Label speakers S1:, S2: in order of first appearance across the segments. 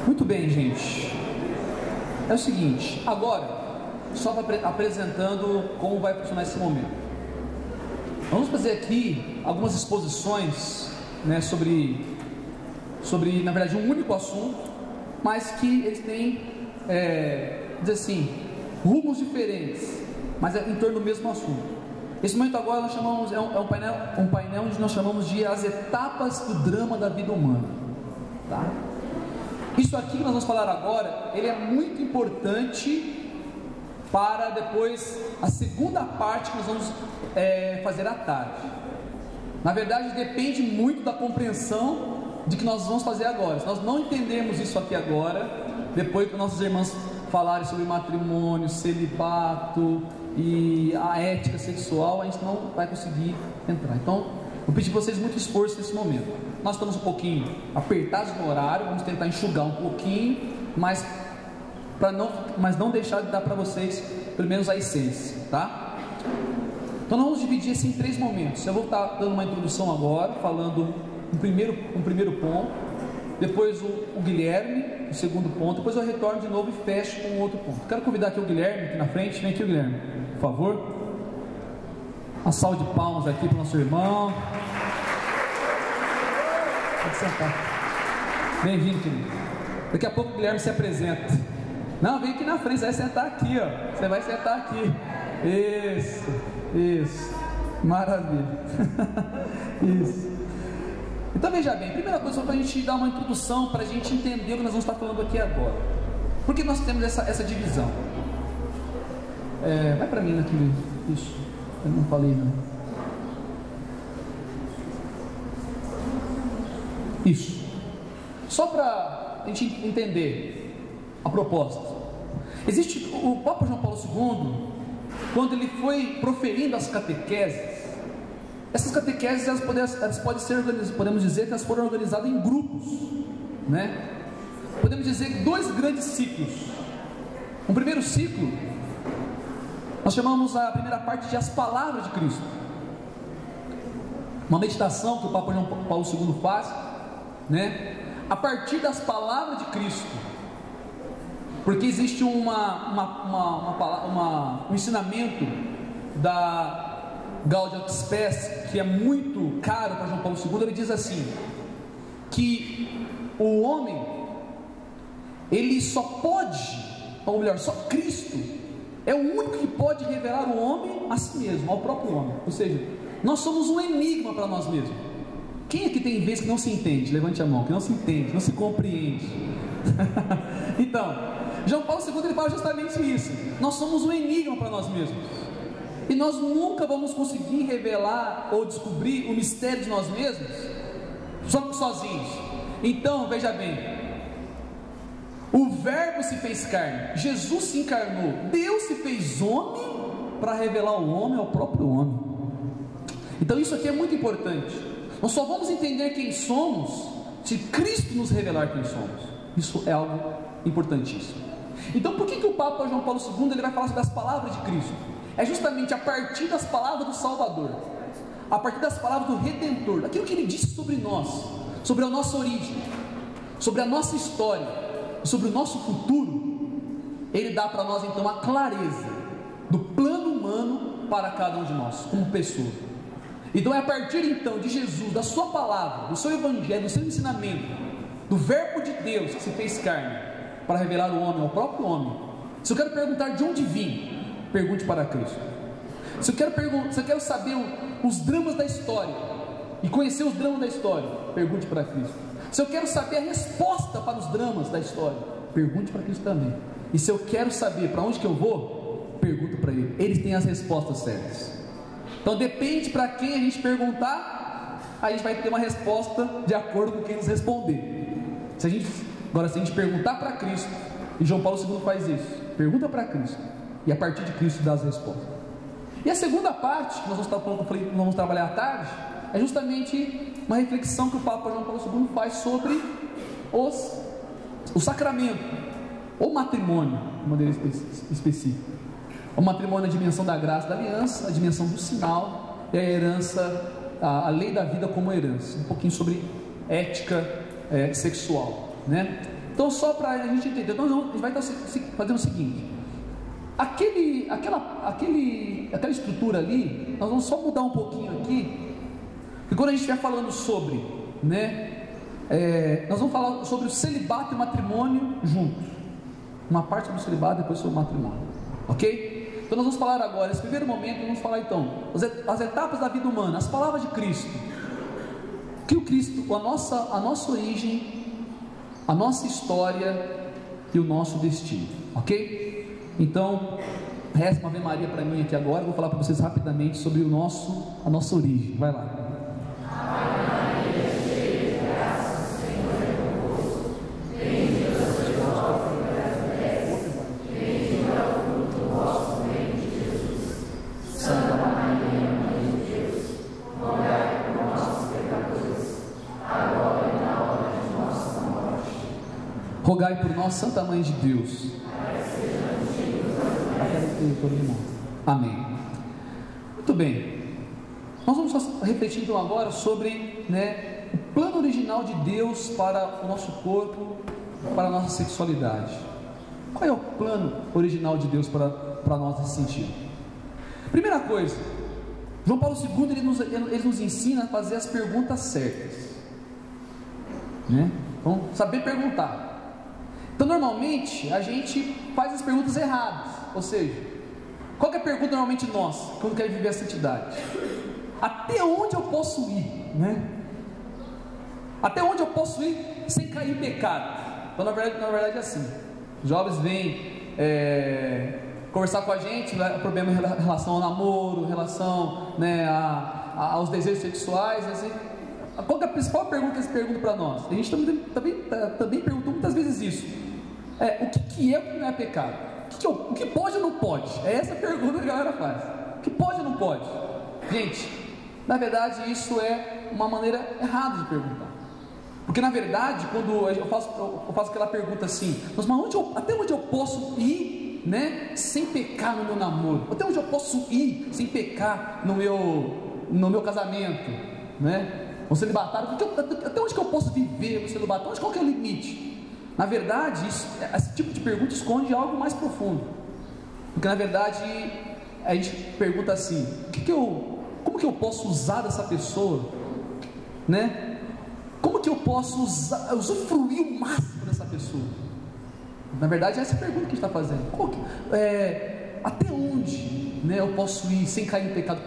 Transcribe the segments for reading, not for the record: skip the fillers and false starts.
S1: Muito bem, gente. É o seguinte, agora, só apresentando como vai funcionar esse momento. Vamos fazer aqui algumas exposições, né, sobre, na verdade, um único assunto, mas que eles têm, dizer assim, rumos diferentes, mas é em torno do mesmo assunto. Esse momento agora nós chamamos, é um painel onde nós chamamos de as etapas do drama da vida humana, tá? Isso aqui que nós vamos falar agora, ele é muito importante para depois a segunda parte que nós vamos fazer à tarde. Na verdade, depende muito da compreensão de que nós vamos fazer agora. Se nós não entendemos isso aqui agora, depois que nossos irmãos falarem sobre matrimônio, celibato e a ética sexual, a gente não vai conseguir entrar. Então, vou pedir para vocês muito esforço nesse momento. Nós estamos um pouquinho apertados no horário, vamos tentar enxugar um pouquinho, mas não deixar de dar para vocês pelo menos a essência, tá? Então nós vamos dividir assim em 3 momentos. Eu vou estar dando uma introdução agora, falando um primeiro ponto, depois o Guilherme, o segundo ponto, depois eu retorno de novo e fecho com outro ponto. Quero convidar aqui o Guilherme, aqui na frente. Vem aqui o Guilherme, por favor. Uma salva de palmas aqui para o nosso irmão. Pode sentar. Bem-vindo, querido. Daqui a pouco o Guilherme se apresenta. Não, vem aqui na frente, você vai sentar aqui, ó. Você vai sentar aqui. Isso. Maravilha. Isso. Então veja bem, primeira coisa, só para a gente dar uma introdução, para a gente entender o que nós vamos estar falando aqui agora. Por que nós temos essa divisão? Vai para mim naquele. Isso. Eu não falei, não. Isso. Só para a gente entender a proposta. Existe o Papa João Paulo II, quando ele foi proferindo as catequeses, essas catequeses elas podem ser organizadas, podemos dizer que elas foram organizadas em grupos, né? Podemos dizer 2 grandes ciclos. Um primeiro ciclo, nós chamamos a primeira parte de as palavras de Cristo, uma meditação que o Papa João Paulo II faz, né? A partir das palavras de Cristo, porque existe um ensinamento da Gaudium Spes que é muito caro para João Paulo II. Ele diz assim, que o homem, ele só pode, ou melhor, só Cristo é o único que pode revelar o homem a si mesmo, ao próprio homem. Ou seja, nós somos um enigma para nós mesmos. Quem aqui tem vez que não se entende? Levante a mão, que não se entende, não se compreende. Então, João Paulo II ele fala justamente isso. Nós somos um enigma para nós mesmos, e nós nunca vamos conseguir revelar ou descobrir o mistério de nós mesmos sozinhos. Então, veja bem, o Verbo se fez carne, Jesus se encarnou, Deus se fez homem para revelar o homem ao próprio homem. Então isso aqui é muito importante. Nós só vamos entender quem somos se Cristo nos revelar quem somos. Isso é algo importantíssimo. Então por que o Papa João Paulo II ele vai falar sobre as palavras de Cristo? É justamente a partir das palavras do Salvador, a partir das palavras do Redentor, daquilo que ele disse sobre nós, sobre a nossa origem, sobre a nossa história, sobre o nosso futuro. Ele dá para nós então a clareza do plano humano para cada um de nós, como pessoa. Então é a partir então de Jesus, da sua palavra, do seu evangelho, do seu ensinamento, do Verbo de Deus que se fez carne para revelar o homem ao próprio homem. Se eu quero perguntar de onde vim, pergunte para Cristo. Se eu quero saber os dramas da história e conhecer os dramas da história, pergunte para Cristo. Se eu quero saber a resposta para os dramas da história, pergunte para Cristo também. E se eu quero saber para onde que eu vou, pergunto para Ele. Eles têm as respostas certas. Então depende para quem a gente perguntar, a gente vai ter uma resposta de acordo com quem nos responder. Se a gente perguntar para Cristo, e João Paulo II faz isso, pergunta para Cristo, e a partir de Cristo dá as respostas. E a segunda parte, que nós vamos trabalhar à tarde, é justamente uma reflexão que o Papa João Paulo II faz sobre o sacramento, ou matrimônio, de maneira específica. O matrimônio é a dimensão da graça da aliança, a dimensão do sinal, e a herança, a lei da vida como herança. Um pouquinho sobre ética sexual, né? Então, só para a gente entender, então, a gente vai estar fazendo o seguinte: aquela estrutura ali, nós vamos só mudar um pouquinho aqui, e quando a gente estiver falando sobre, nós vamos falar sobre o celibato e o matrimônio juntos, uma parte sobre o celibato, depois sobre o matrimônio, ok? Então nós vamos falar agora, nesse primeiro momento, vamos falar então as etapas da vida humana, as palavras de Cristo, que o Cristo, a nossa origem, a nossa história e o nosso destino, ok? Então, resta uma Ave Maria para mim aqui agora. Vou falar para vocês rapidamente sobre a nossa origem. Vai lá. Rogai por nós, Santa Mãe de Deus. Amém. Muito bem. Nós vamos refletir então agora sobre o plano original de Deus para o nosso corpo, para a nossa sexualidade. Qual é o plano original de Deus para nós nesse sentido? Primeira coisa, João Paulo II ele nos ensina a fazer as perguntas certas, Então, saber perguntar. Então, normalmente, a gente faz as perguntas erradas. Ou seja, qual que é a pergunta normalmente nossa, quando quer viver a santidade? Até onde eu posso ir? Até onde eu posso ir sem cair em pecado? Então, na verdade é assim. Os jovens vêm conversar com a gente, problema em relação ao namoro, em relação aos desejos sexuais, assim. Qual que é a principal pergunta que eles perguntam para nós? A gente também perguntou muitas vezes isso. O que é o que não é pecado? O que pode ou não pode? É essa a pergunta que a galera faz. O que pode ou não pode? Gente, na verdade isso é uma maneira errada de perguntar. Porque na verdade, quando eu faço aquela pergunta assim, mas até onde eu posso ir, sem pecar no meu namoro? Até onde eu posso ir sem pecar no meu casamento, O celibatário, até onde que eu posso viver no celibatário? Qual que é o limite? Na verdade, esse tipo de pergunta esconde algo mais profundo. Porque na verdade, a gente pergunta assim: como que eu posso usar dessa pessoa? Como que eu posso usufruir o máximo dessa pessoa? Na verdade, essa é a pergunta que a gente está fazendo. Até onde eu posso ir sem cair em pecado?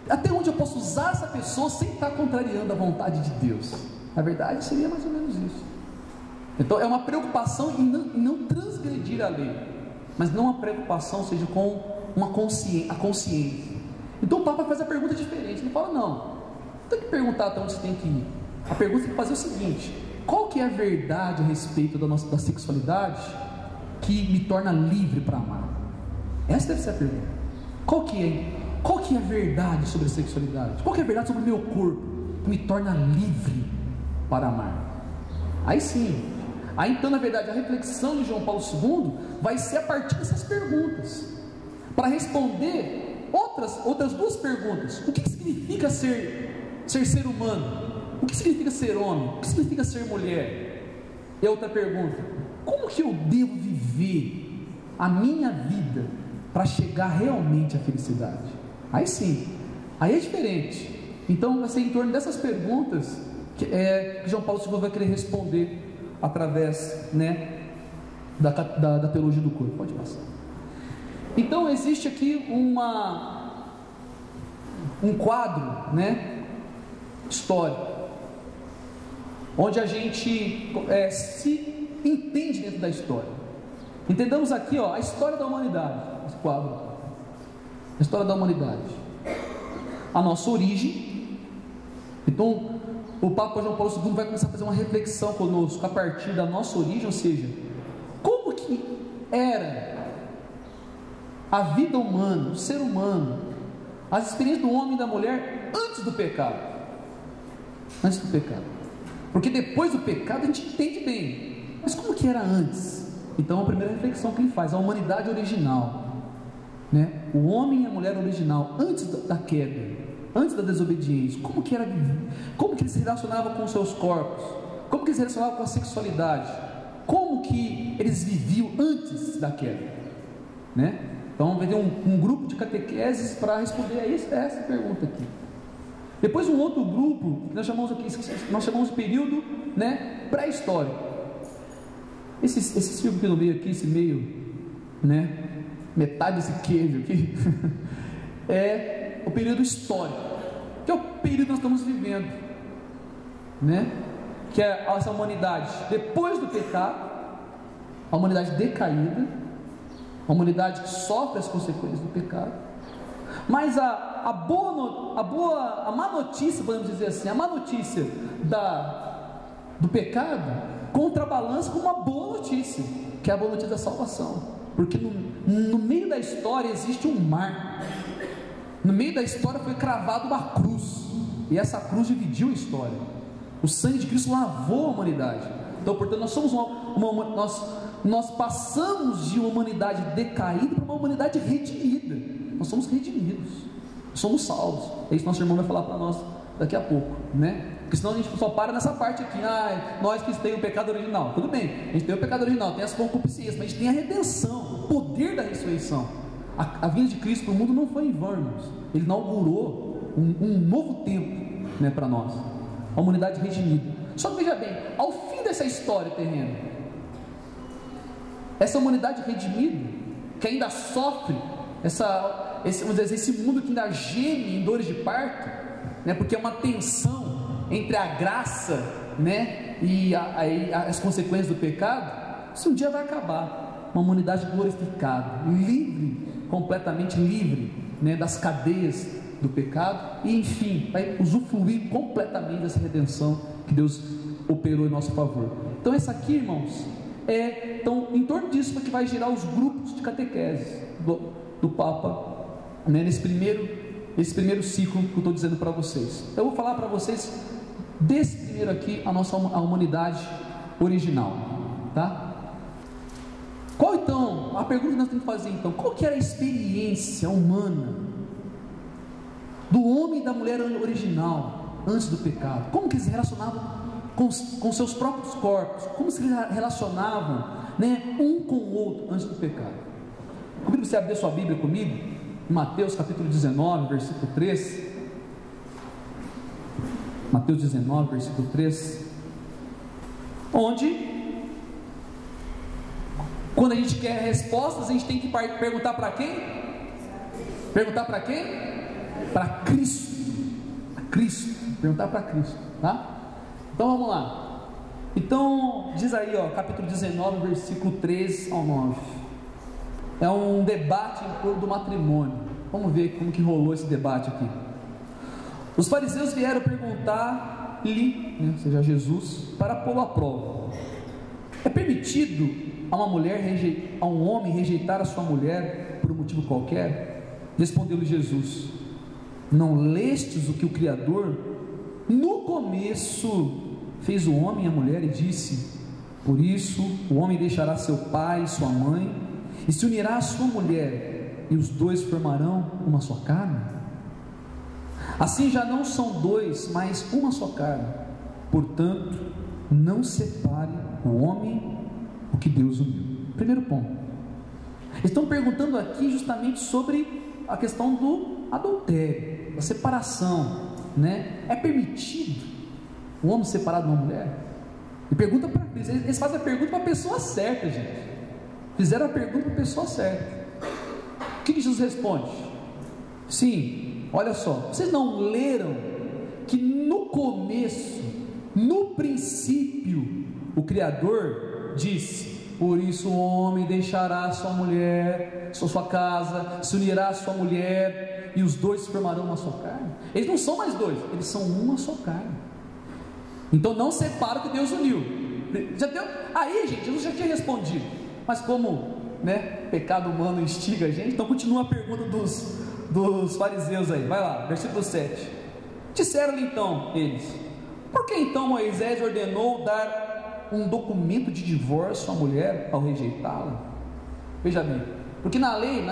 S1: Até onde eu posso usar essa pessoa sem estar contrariando a vontade de Deus? Na verdade, seria mais ou menos isso. Então, é uma preocupação em não transgredir a lei, mas não uma preocupação, seja com a consciência. Então, o Papa faz a pergunta diferente. Ele fala: não tem que perguntar até onde você tem que ir. A pergunta tem que fazer o seguinte: qual que é a verdade a respeito da sexualidade que me torna livre para amar? Essa deve ser a pergunta. Qual que é a verdade sobre a sexualidade? Qual que é a verdade sobre o meu corpo que me torna livre para amar? Aí sim. Aí então, na verdade, a reflexão de João Paulo II vai ser a partir dessas perguntas, para responder outras duas perguntas. O que significa ser humano? O que significa ser homem? O que significa ser mulher? E a outra pergunta: como que eu devo viver a minha vida para chegar realmente à felicidade? Aí sim, aí é diferente. Então vai ser em torno dessas perguntas que João Paulo II vai querer responder através da teologia do corpo. Pode passar. Então existe aqui um quadro histórico, onde a gente se entende dentro da história. Entendamos aqui a história da humanidade. Esse quadro, a história da humanidade, a nossa origem. Então o Papa João Paulo II vai começar a fazer uma reflexão conosco a partir da nossa origem, ou seja, como que era a vida humana, o ser humano, as experiências do homem e da mulher antes do pecado. Antes do pecado. Porque depois do pecado a gente entende bem, mas como que era antes? Então a primeira reflexão que ele faz: a humanidade original, o homem e a mulher original, antes da queda, antes da desobediência, como que eles se relacionavam com seus corpos, como que eles se relacionavam com a sexualidade, como que eles viviam antes da queda, né? Então vai ter um grupo de catequeses para responder a essa pergunta aqui. Depois um outro grupo que nós chamamos de período, né, pré-histórico. Esse círculo que eu veio aqui, esse meio, né, metade desse queijo aqui é o período histórico, que é o período que nós estamos vivendo, né? Que é essa humanidade depois do pecado, a humanidade decaída, a humanidade que sofre as consequências do pecado. Mas a má notícia, podemos dizer assim, a má notícia do pecado contrabalança com uma boa notícia, que é a boa notícia da salvação. Porque no meio da história existe um mar, no meio da história foi cravada uma cruz, e essa cruz dividiu a história. O sangue de Cristo lavou a humanidade. Então, portanto, nós somos nós passamos de uma humanidade decaída para uma humanidade redimida. Nós somos redimidos, somos salvos. É isso que nosso irmão vai falar para nós daqui a pouco, né? Porque senão a gente só para nessa parte aqui, nós que temos o pecado original. Tudo bem, a gente tem o pecado original, tem as concupiscências, mas a gente tem a redenção, o poder da ressurreição. A vinda de Cristo para o mundo não foi em vão, irmãos. Ele inaugurou um novo tempo, né, para nós, a humanidade redimida. Só que veja bem, ao fim dessa história terrena, essa humanidade redimida, que ainda sofre esse mundo que ainda geme em dores de parto, né, porque é uma tensão entre a graça, né, e as consequências do pecado. Isso um dia vai acabar. Uma humanidade glorificada, livre, completamente livre, né, das cadeias do pecado, e enfim, vai usufruir completamente dessa redenção que Deus operou em nosso favor. Então essa aqui, irmãos, então em torno disso que vai gerar os grupos de catequese do Papa, né, nesse primeiro ciclo que eu estou dizendo para vocês. Eu vou falar para vocês desse primeiro aqui, a humanidade original, tá? Qual então, a pergunta que nós temos que fazer então, qual que era a experiência humana do homem e da mulher original antes do pecado? Como que eles se relacionavam com seus próprios corpos? Como se relacionavam, né, um com o outro antes do pecado? Convido você a abrir sua Bíblia comigo, em Mateus capítulo 19, versículo 3. Mateus 19, versículo 3, onde, quando a gente quer respostas, a gente tem que perguntar para quem? Perguntar para quem? Para Cristo. Perguntar para Cristo, tá? Então vamos lá. Então, diz aí, capítulo 19, versículo 3 ao 9. É um debate em torno do matrimônio. Vamos ver como que rolou esse debate aqui. Os fariseus vieram perguntar-lhe, né, ou seja, a Jesus, para pô-lo à prova: é permitido a um homem rejeitar a sua mulher por um motivo qualquer? Respondeu-lhe Jesus: não lestes o que o Criador no começo fez o homem e a mulher, e disse: por isso o homem deixará seu pai e sua mãe e se unirá à sua mulher, e os dois formarão uma só carne? Assim já não são dois, mas uma só carne. Portanto, não separe o homem o que Deus uniu. Primeiro ponto. Estão perguntando aqui justamente sobre a questão do adultério, da separação, né? É permitido o homem separado de uma mulher? E pergunta para eles fazem a pergunta para a pessoa certa, gente. Fizeram a pergunta para a pessoa certa. O que Jesus responde? Sim. Olha só, vocês não leram que no começo, no princípio, o Criador disse: por isso o homem deixará sua mulher, sua casa, se unirá à sua mulher, e os dois se formarão uma só carne? Eles não são mais dois, eles são uma só carne. Então não separa o que Deus uniu. Já deu? Aí, gente, Jesus já tinha respondido, mas como, né, pecado humano instiga a gente, então continua a pergunta dos fariseus aí, vai lá, versículo 7. Disseram-lhe então eles: por que então Moisés ordenou dar um documento de divórcio à mulher ao rejeitá-la? Veja bem, porque na lei,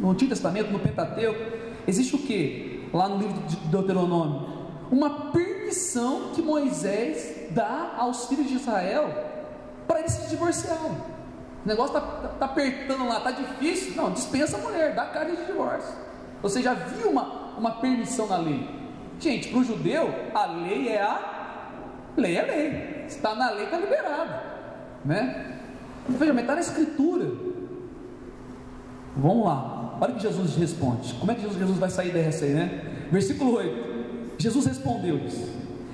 S1: no Antigo Testamento, no Pentateuco, existe o que? Lá no livro de Deuteronômio, uma permissão que Moisés dá aos filhos de Israel para eles se divorciarem. O negócio está apertando lá, está difícil. Não, dispensa a mulher, dá carta de divórcio. Você já viu uma permissão na lei? Gente, para o judeu, a lei é lei. Se está na lei, está liberado, né? Veja, mas está na escritura. Vamos lá, olha o que Jesus responde. Como é que Jesus vai sair dessa aí, né? Versículo 8: Jesus respondeu-lhes: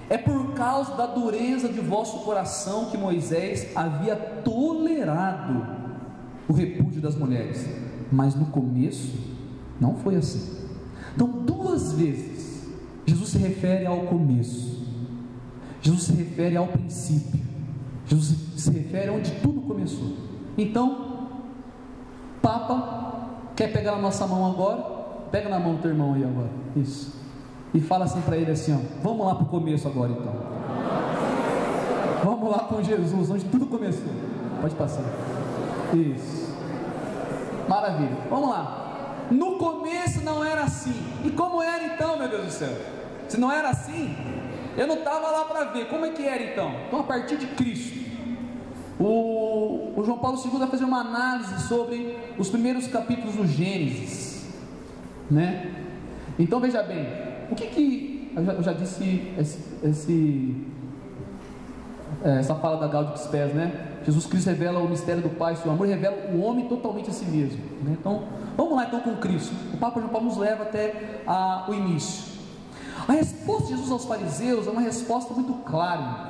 S1: é por causa da dureza de vosso coração que Moisés havia tolerado o repúdio das mulheres, mas no começo não foi assim. Então, duas vezes Jesus se refere ao começo, Jesus se refere ao princípio, Jesus se refere onde tudo começou. Então, Papa, quer pegar na nossa mão agora? Pega na mão do teu irmão aí agora, isso, e fala assim para ele assim, ó, vamos lá para o começo agora então, vamos lá com Jesus, onde tudo começou. Pode passar, isso, maravilha, vamos lá. No começo não era assim. E como era então, meu Deus do céu? Se não era assim, eu não estava lá para ver. Como é que era então? Então, a partir de Cristo, o João Paulo II vai fazer uma análise sobre os primeiros capítulos do Gênesis, né? Então veja bem, o que eu já disse essa fala da Gaudete Spes, né? Jesus Cristo revela o mistério do Pai, seu amor, revela o homem totalmente a si mesmo, né? Então vamos lá então com Cristo. O Papa João Paulo nos leva até o início. A resposta de Jesus aos fariseus é uma resposta muito clara.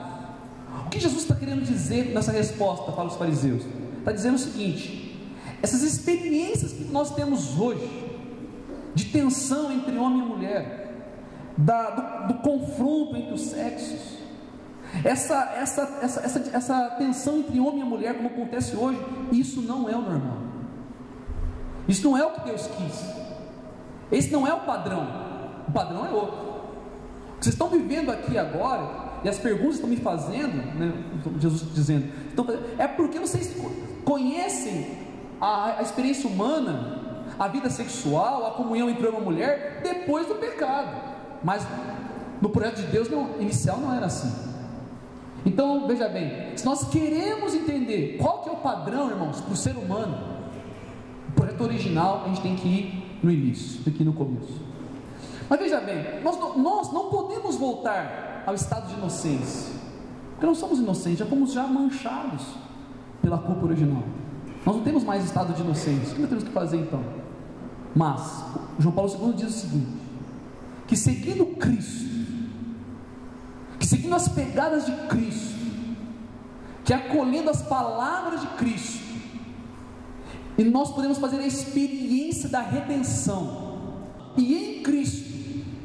S1: O que Jesus está querendo dizer nessa resposta para os fariseus? Está dizendo o seguinte: essas experiências que nós temos hoje, de tensão entre homem e mulher, do confronto entre os sexos, essa tensão entre homem e mulher, como acontece hoje, isso não é o normal, isso não é o que Deus quis, esse não é o padrão é outro. O que vocês estão vivendo aqui agora, e as perguntas estão me fazendo, né, Jesus dizendo, é porque vocês conhecem a experiência humana, a vida sexual, a comunhão entre homem e mulher, depois do pecado, mas no projeto de Deus inicial não era assim. Então veja bem, se nós queremos entender qual que é o padrão, irmãos, para o ser humano, o projeto original, a gente tem que ir no início, tem que ir no começo. Mas veja bem, nós não podemos voltar ao estado de inocência, porque não somos inocentes, já fomos manchados pela culpa original. Nós não temos mais estado de inocência. O que nós temos que fazer então? Mas João Paulo II diz o seguinte: que seguindo Cristo, que seguindo as pegadas de Cristo, que acolhendo as palavras de Cristo, e nós podemos fazer a experiência da redenção, e em Cristo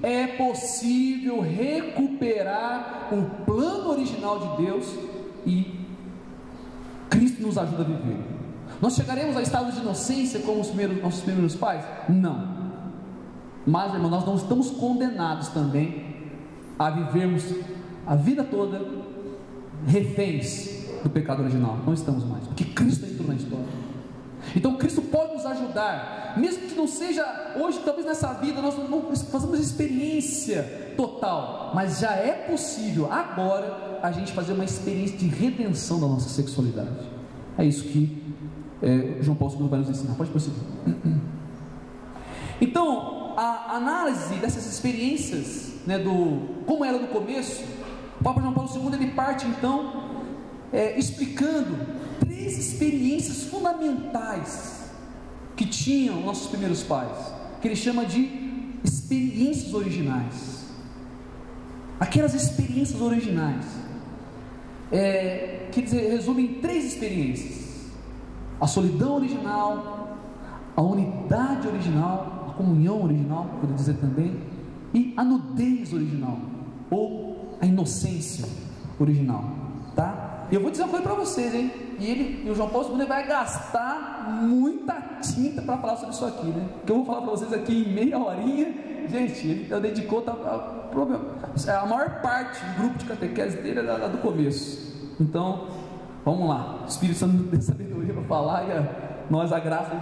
S1: é possível recuperar o plano original de Deus, e Cristo nos ajuda a viver. Nós chegaremos a estado de inocência como nossos primeiros pais? Não. Mas, irmão, nós não estamos condenados também a vivermos a vida toda reféns do pecado original. Não estamos mais, porque Cristo entrou na história. Então Cristo pode nos ajudar, mesmo que não seja hoje, talvez nessa vida nós não fazemos experiência total, mas já é possível agora a gente fazer uma experiência de redenção da nossa sexualidade. É isso que João Paulo II vai nos ensinar. Pode prosseguir. Então, a análise dessas experiências, né, como era no começo, o Papa João Paulo II ele parte então explicando 3 experiências fundamentais que tinham nossos primeiros pais, que ele chama de experiências originais. Aquelas experiências originais, que resumem em 3 experiências: a solidão original, a unidade original, a comunhão original, poderia dizer também, e a nudez original, ou a inocência original, tá? E eu vou dizer uma coisa para vocês, hein? E o João Paulo II vai gastar muita tinta para falar sobre isso aqui, né? Que eu vou falar para vocês aqui em meia horinha. Gente, ele dedicou a maior parte do grupo de catequese dele é do começo. Então, vamos lá. O Espírito Santo nos dê sabedoria para falar e nós a graça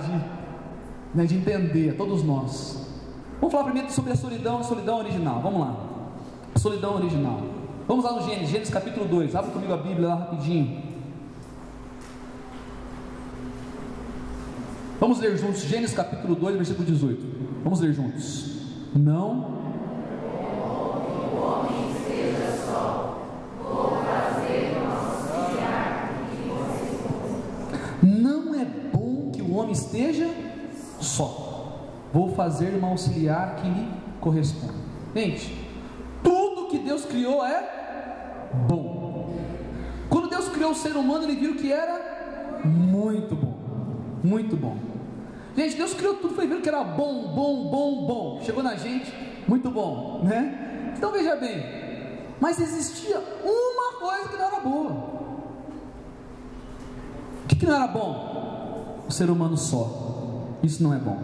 S1: de entender, a todos nós. Vamos falar primeiro sobre a solidão original. Vamos lá. Solidão original. Vamos lá no Gênesis capítulo 2. Abre comigo a Bíblia lá rapidinho. Vamos ler juntos, Gênesis capítulo 2, versículo 18. Vamos ler juntos. Não é bom que o homem esteja só. Vou fazer uma auxiliar que lhe corresponda. Gente, tudo que Deus criou é bom. Quando Deus criou o ser humano, Ele viu que era muito bom. Muito bom. Gente, Deus criou tudo, foi vendo que era bom. Chegou na gente, muito bom, né? Então veja bem, mas existia uma coisa que não era boa. O que não era bom? O ser humano só. Isso não é bom.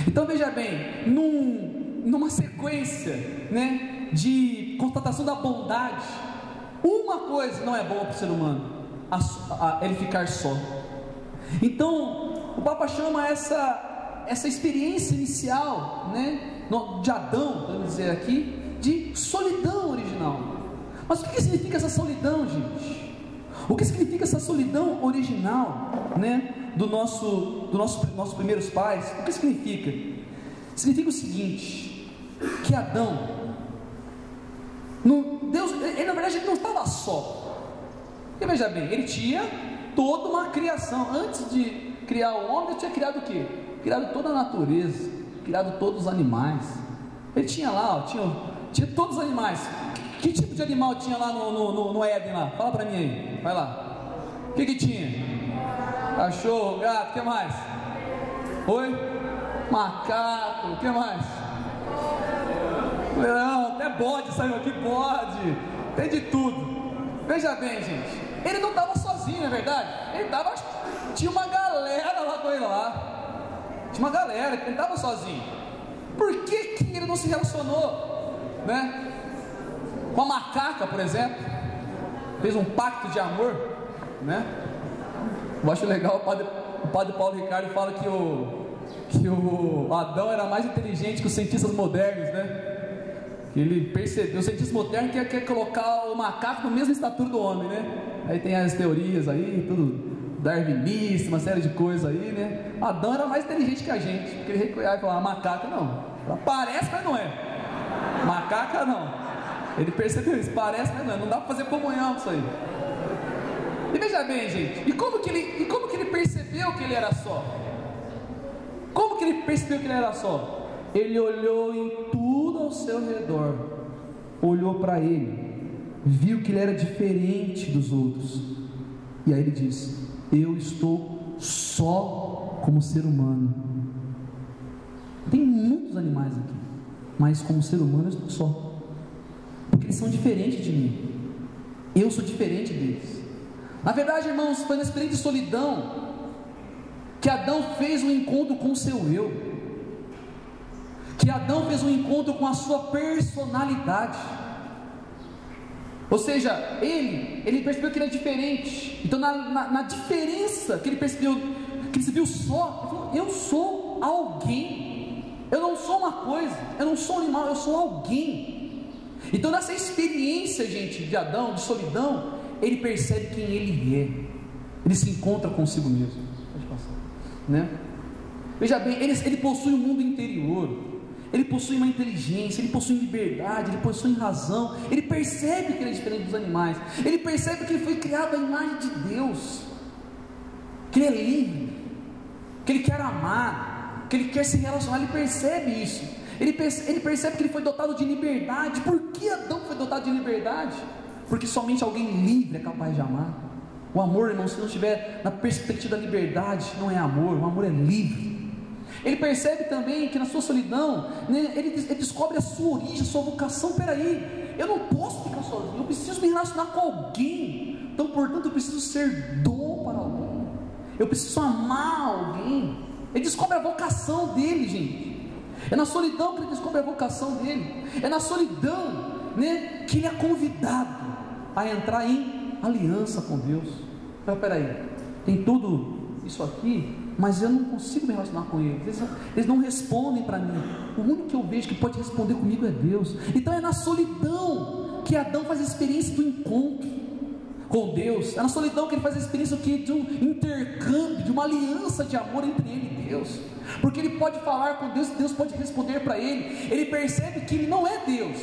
S1: Então veja bem, numa sequência, né, de constatação da bondade, uma coisa não é boa para o ser humano: ele ficar só. Então o Papa chama essa experiência inicial, né, de Adão, vamos dizer aqui, de solidão original. Mas o que significa essa solidão, gente? O que significa essa solidão original, né, dos nossos primeiros pais? O que significa? Significa o seguinte: que Adão, Deus, ele na verdade ele não estava só. E veja bem, ele tinha toda uma criação. Antes de criar o homem, ele tinha criado o quê? Criado toda a natureza, criado todos os animais. Ele tinha lá, ó, tinha todos os animais. Que tipo de animal tinha lá no Éden lá? Fala para mim aí, vai lá. O que tinha? Cachorro, gato, o que mais? Oi? Macaco, o que mais? Leão, até bode saiu aqui, bode. Tem de tudo. Veja bem, gente, ele não estava sozinho, não é verdade? Tinha uma galera lá com ele lá. Tinha uma galera, ele não estava sozinho. Por que ele não se relacionou, né, com a macaca, por exemplo? Fez um pacto de amor, né? Eu acho legal, o padre Paulo Ricardo fala que o Adão era mais inteligente que os cientistas modernos, né? Que ele percebeu, o cientista moderno quer colocar o macaco na mesma estatura do homem, né? Aí tem as teorias aí, tudo darwinista, uma série de coisas aí, né? Adão era mais inteligente que a gente, porque ele reconhece e fala: macaca não, ela parece, mas não é. Macaca não. Ele percebeu isso, parece, mas não dá para fazer comunhão com isso aí. E veja bem, gente, e como que ele percebeu que ele era só? Como que ele percebeu que ele era só? Ele olhou em tudo ao seu redor, olhou para ele, viu que ele era diferente dos outros, e aí ele disse: eu estou só como ser humano. Tem muitos animais aqui, mas como ser humano eu estou só, porque eles são diferentes de mim, eu sou diferente deles. Na verdade, irmãos, foi na experiência de solidão que Adão fez um encontro com o seu eu, que Adão fez um encontro com a sua personalidade. Ou seja, ele percebeu que ele é diferente. Então na diferença que ele percebeu, que ele se viu só, ele falou: eu sou alguém, eu não sou uma coisa, eu não sou um animal, eu sou alguém. Então nessa experiência, gente, de Adão, de solidão, ele percebe quem ele é, ele se encontra consigo mesmo. Pode passar, né? Veja bem, ele possui um mundo interior, ele possui uma inteligência, ele possui liberdade, ele possui razão, ele percebe que ele é diferente dos animais, ele percebe que ele foi criado à imagem de Deus, que ele é livre, que ele quer amar, que ele quer se relacionar. Ele percebe isso, ele percebe que ele foi dotado de liberdade. Por que Adão foi dotado de liberdade? Porque somente alguém livre é capaz de amar. O amor, irmão, se não estiver na perspectiva da liberdade, não é amor, o amor é livre. Ele percebe também que na sua solidão, né, ele descobre a sua origem, a sua vocação. Peraí, eu não posso ficar sozinho, eu preciso me relacionar com alguém. Então, portanto, eu preciso ser dom para alguém, eu preciso amar alguém. Ele descobre a vocação dele, gente. É na solidão que ele descobre a vocação dele. É na solidão, né, que ele é convidado a entrar em aliança com Deus. Mas peraí, tem tudo isso aqui, mas eu não consigo me relacionar com eles, eles não respondem para mim. O único que eu vejo que pode responder comigo é Deus. Então é na solidão que Adão faz a experiência do encontro. com Deus. É na solidão que ele faz a experiência de um intercâmbio, de uma aliança de amor entre ele e Deus, porque ele pode falar com Deus, Deus pode responder para ele. Ele percebe que ele não é Deus,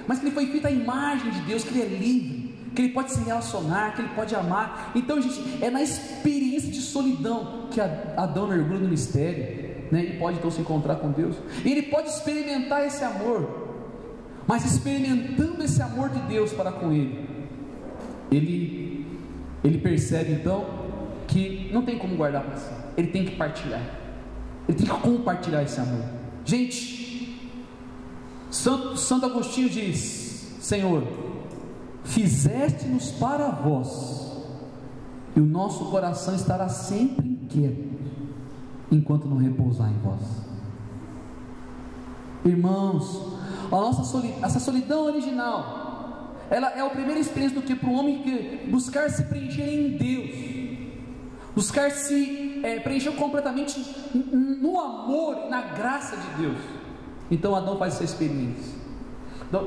S1: mas que ele foi feito à imagem de Deus, que ele é livre, que ele pode se relacionar, que ele pode amar. Então, gente, é na experiência de solidão que Adão mergulha no mistério, né? Ele pode então se encontrar com Deus, e ele pode experimentar esse amor. Mas experimentando esse amor de Deus para com ele percebe então que não tem como guardar para si, ele tem que partilhar, ele tem que compartilhar esse amor. Gente, Santo Agostinho diz: Senhor, fizeste-nos para vós, e o nosso coração estará sempre inquieto, enquanto não repousar em vós. Irmãos, essa solidão original, ela é a primeira experiência do que para o homem que buscar se preencher em Deus, buscar se preencher completamente no amor e na graça de Deus. Então Adão faz essa experiência.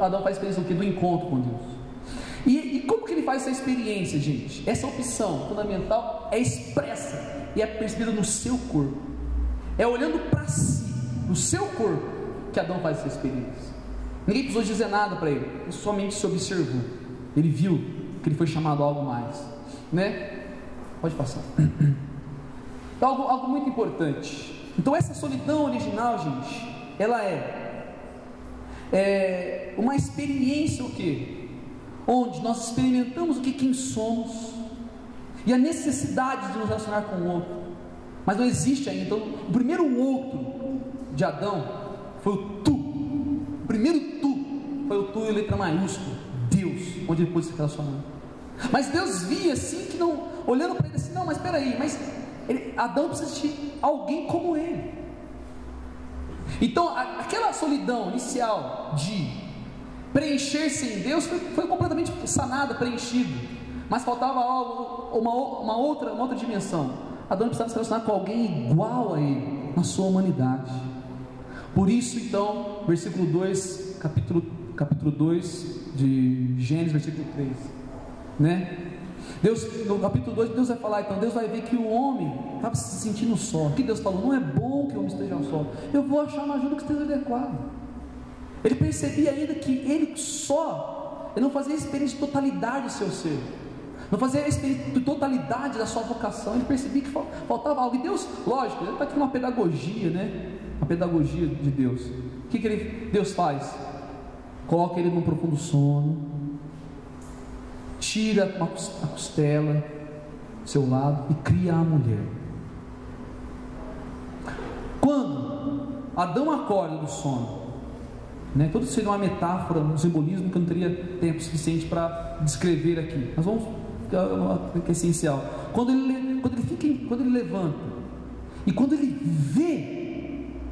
S1: Adão faz a experiência do encontro com Deus. E como que ele faz essa experiência, gente? Essa opção fundamental é expressa e é percebida no seu corpo. É olhando para si, no seu corpo, que Adão faz essa experiência. Ninguém precisou dizer nada para ele, ele somente se observou. Ele viu que ele foi chamado a algo mais, né? Pode passar. Então, algo muito importante. Então, essa solidão original, gente, ela é uma experiência, o quê? Onde nós experimentamos o que quem somos e a necessidade de nos relacionar com o outro, mas não existe ainda. Então, o primeiro outro de Adão foi o tu. O primeiro tu foi o tu em letra maiúscula, Deus, onde ele pôde se relacionar. Mas Deus via assim que não, olhando para ele assim, não, mas espera aí, Adão precisa de alguém como ele. Então aquela solidão inicial de preencher-se em Deus foi completamente sanada, preenchida, mas faltava algo, uma outra dimensão. Adão precisava se relacionar com alguém igual a ele na sua humanidade. Por isso, então, versículo 2, capítulo 2 de Gênesis, versículo 3, né? Deus, no capítulo 2, Deus vai falar, então Deus vai ver que o homem estava se sentindo só. O que Deus falou? Não é bom que o homem esteja só, eu vou achar uma ajuda que esteja adequada. Ele percebia ainda que ele não fazia experiência de totalidade do seu ser, não fazia experiência de totalidade da sua vocação. Ele percebia que faltava algo, e Deus, lógico, ele está aqui numa pedagogia, né? A pedagogia de Deus. O que Deus faz? Coloca ele num profundo sono, tira a costela do seu lado e cria a mulher. Quando Adão acorda do sono, né, tudo seria uma metáfora, um simbolismo que eu não teria tempo suficiente para descrever aqui, mas vamos ficar que é essencial. Quando ele levanta e quando ele vê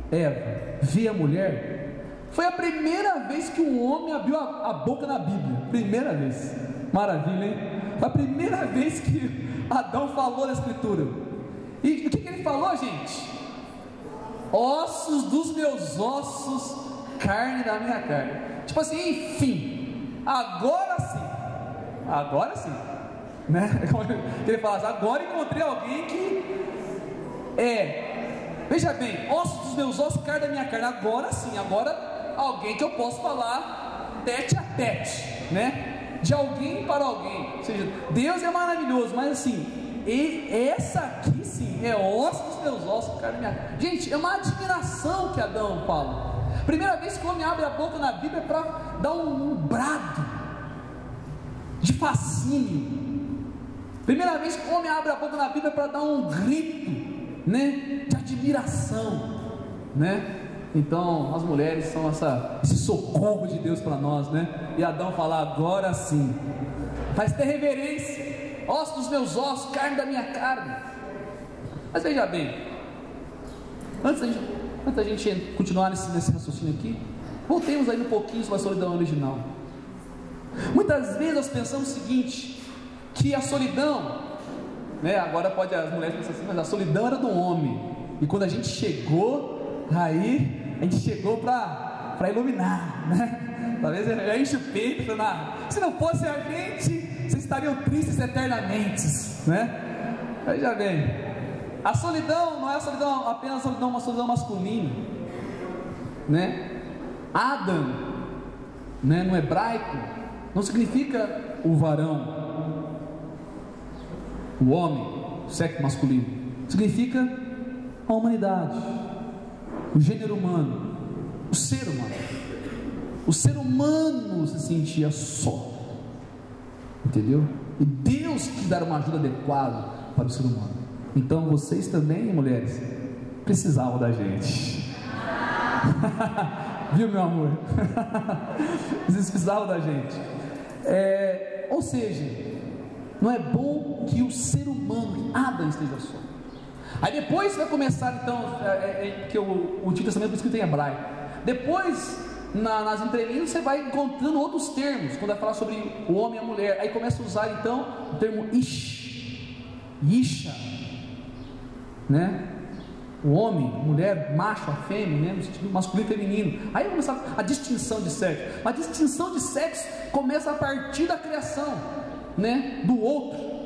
S1: Eva, vê a mulher, foi a primeira vez que um homem abriu a boca na Bíblia. Primeira vez. Maravilha, hein? Foi a primeira vez que Adão falou na Escritura. E o que ele falou, gente? Ossos dos meus ossos, carne da minha carne. Tipo assim, enfim, agora sim, né? Ele fala assim, agora encontrei alguém que veja bem, ossos dos meus ossos, carne da minha carne. Agora sim, agora alguém que eu posso falar tete a tete, né? De alguém para alguém. Ou seja, Deus é maravilhoso, mas assim, essa aqui sim é osso dos meus ossos, carne da minha carne. Gente, é uma admiração que Adão fala. Primeira vez que o homem abre a boca na Bíblia é para dar um brado de fascínio. Primeira vez que o homem abre a boca na Bíblia é para dar um grito, né, de admiração, né? Então as mulheres são esse socorro de Deus para nós, né? E Adão fala, agora sim, faz ter reverência, ossos dos meus ossos, carne da minha carne. Mas veja bem, antes da gente continuar nesse raciocínio aqui, voltemos aí um pouquinho sobre a solidão original. Muitas vezes nós pensamos o seguinte, que a solidão, né, agora pode as mulheres pensar assim, mas a solidão era do homem, e quando a gente chegou, aí a gente chegou para iluminar, né? Talvez a gente enche o peito, se não fosse a gente, vocês estariam tristes eternamente, né? Veja bem, a solidão não é a solidão, apenas a solidão, uma solidão masculina, né? Adam, né, no hebraico, não significa o varão, o homem, o sexo masculino, significa a humanidade, o gênero humano, o ser humano. O ser humano se sentia só, entendeu? E Deus quis dar uma ajuda adequada para o ser humano. Então vocês também, mulheres, precisavam da gente. Viu, meu amor? Vocês precisavam da gente. Ou seja, não é bom que o ser humano, Adam, esteja só. Aí depois vai começar, então, que o Antigo Testamento é escrito em hebraico. Depois, nas entrelinhas, você vai encontrando outros termos, quando vai falar sobre o homem e a mulher. Aí começa a usar, então, o termo isha, né? O homem, a mulher, macho, a fêmea, né? No sentido masculino e feminino. Aí vai começar a distinção de sexo. Mas a distinção de sexo começa a partir da criação, né? Do outro.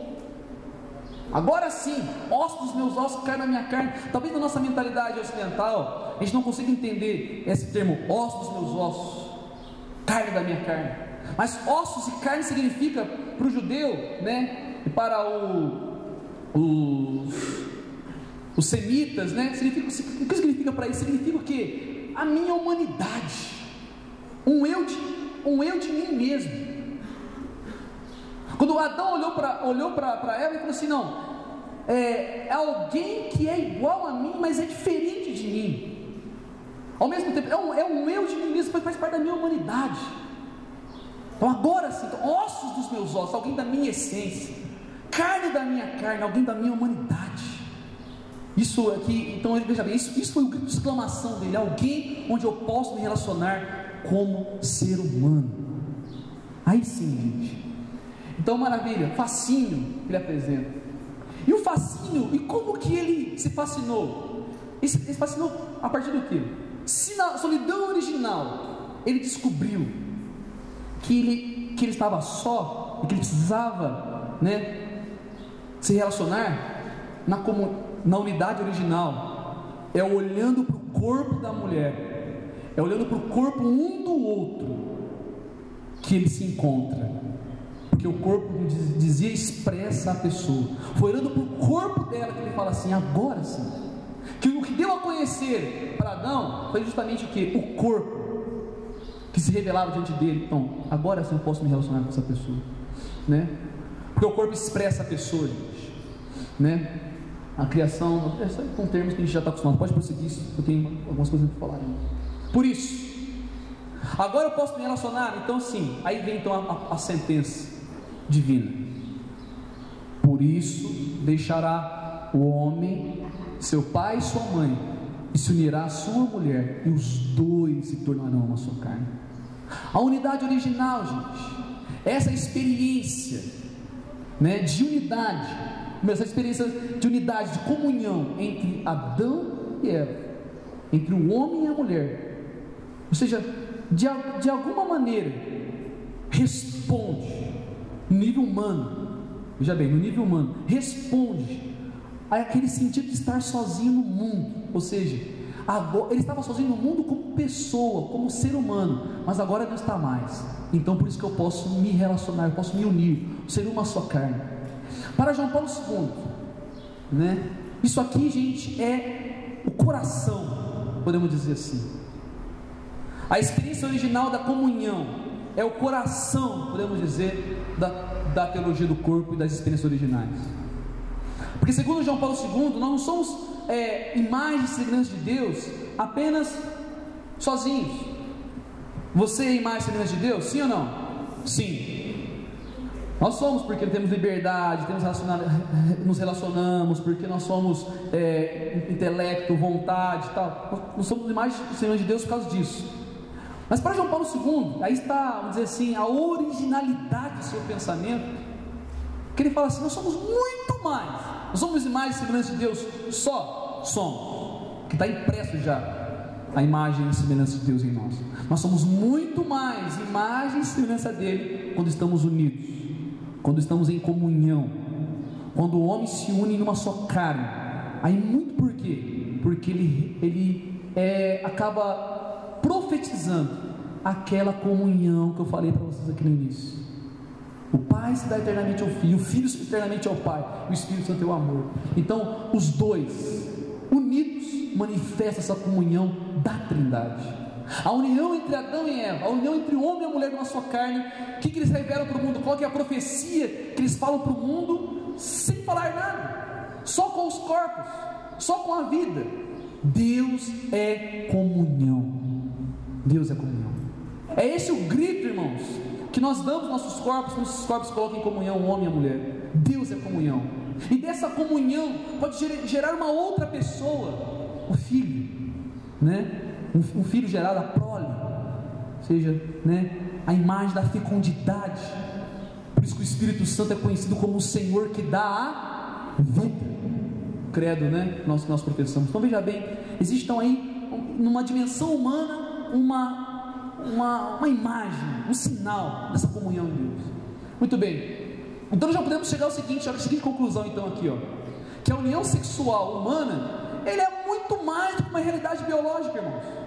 S1: Agora sim, ossos dos meus ossos, carne da minha carne. Talvez na nossa mentalidade ocidental a gente não consiga entender esse termo, ossos dos meus ossos, carne da minha carne. Mas ossos e carne significa para o judeu, né, e para os semitas, né, significa, o que significa para isso? Significa o quê? A minha humanidade, um eu de mim mesmo. Quando Adão olhou para Eva e falou assim: não, é alguém que é igual a mim, mas é diferente de mim. Ao mesmo tempo, é um eu de mim mesmo, faz parte da minha humanidade. Então agora sim, ossos dos meus ossos, alguém da minha essência, carne da minha carne, alguém da minha humanidade. Isso aqui, então veja bem, isso foi o grito de exclamação dele, alguém onde eu posso me relacionar como ser humano. Aí sim, gente. Então, maravilha, fascínio que ele apresenta. E o fascínio, e como que ele se fascinou? Ele se fascinou a partir do quê? Se na solidão original ele descobriu que ele estava só, e que ele precisava, né, se relacionar na unidade original, é olhando para o corpo da mulher, é olhando para o corpo um do outro, que ele se encontra. Porque o corpo, como dizia, expressa a pessoa. Foi olhando para o corpo dela que ele fala assim: agora sim. Que o que deu a conhecer para Adão foi justamente o que? O corpo que se revelava diante dele. Então, agora sim eu posso me relacionar com essa pessoa, né? Porque o corpo expressa a pessoa, gente, né? A criação, só com termos que a gente já está acostumado. Pode prosseguir isso, eu tenho algumas coisas para falar ainda. Por isso, agora eu posso me relacionar. Então sim, aí vem então a sentença divina. Por isso deixará o homem seu pai e sua mãe, e se unirá à sua mulher, e os dois se tornarão uma só carne. A unidade original, gente, essa experiência, né, de unidade, essa experiência de unidade, de comunhão entre Adão e Eva, entre o homem e a mulher, ou seja, de alguma maneira responde no nível humano, veja bem, no nível humano, responde àquele sentido de estar sozinho no mundo. Ou seja, agora, ele estava sozinho no mundo como pessoa, como ser humano, mas agora não está mais. Então por isso que eu posso me relacionar, eu posso me unir, ser uma só carne. Para João Paulo II, né, isso aqui, gente, é o coração, podemos dizer assim. A experiência original da comunhão é o coração, podemos dizer, da teologia do corpo e das experiências originais. Porque segundo João Paulo II, nós não somos imagens e semelhanças de Deus apenas sozinhos. Você é imagem e semelhança de Deus? Sim ou não? Sim. Nós somos, porque temos liberdade, nos relacionamos, porque nós somos intelecto, vontade e tal. Nós somos imagem e semelhança de Deus por causa disso. Mas para João Paulo II, aí está, vamos dizer assim, a originalidade do seu pensamento, que ele fala assim: nós somos muito mais, nós somos imagens e semelhança de Deus, só somos, que está impresso já a imagem e semelhança de Deus em nós somos muito mais imagem e semelhança dele quando estamos unidos, quando estamos em comunhão, quando o homem se une numa só carne, aí muito por quê? Porque ele acaba profetizando aquela comunhão que eu falei para vocês aqui no início. O Pai se dá eternamente ao Filho, o Filho se dá eternamente ao Pai, o Espírito Santo é o amor. Então os dois unidos manifestam essa comunhão da Trindade. A união entre Adão e Eva, a união entre o homem e a mulher numa só carne. O que eles revelam para o mundo? Qual que é a profecia que eles falam para o mundo sem falar nada? Só com os corpos, só com a vida. Deus é comunhão. Deus é comunhão. É esse o grito, irmãos, que nós damos nossos corpos colocam em comunhão o homem e a mulher. Deus é comunhão. E dessa comunhão pode gerar uma outra pessoa, o filho, né? Um filho gerado a prole, ou seja, né, a imagem da fecundidade. Por isso que o Espírito Santo é conhecido como o Senhor que dá a vida. Credo, né? Nós professamos. Então veja bem, existe então aí, numa dimensão humana, uma imagem, um sinal dessa comunhão em Deus. Muito bem. Então nós já podemos chegar ao seguinte, a seguinte conclusão então aqui, ó, que a união sexual humana, ele é muito mais do que uma realidade biológica, irmãos.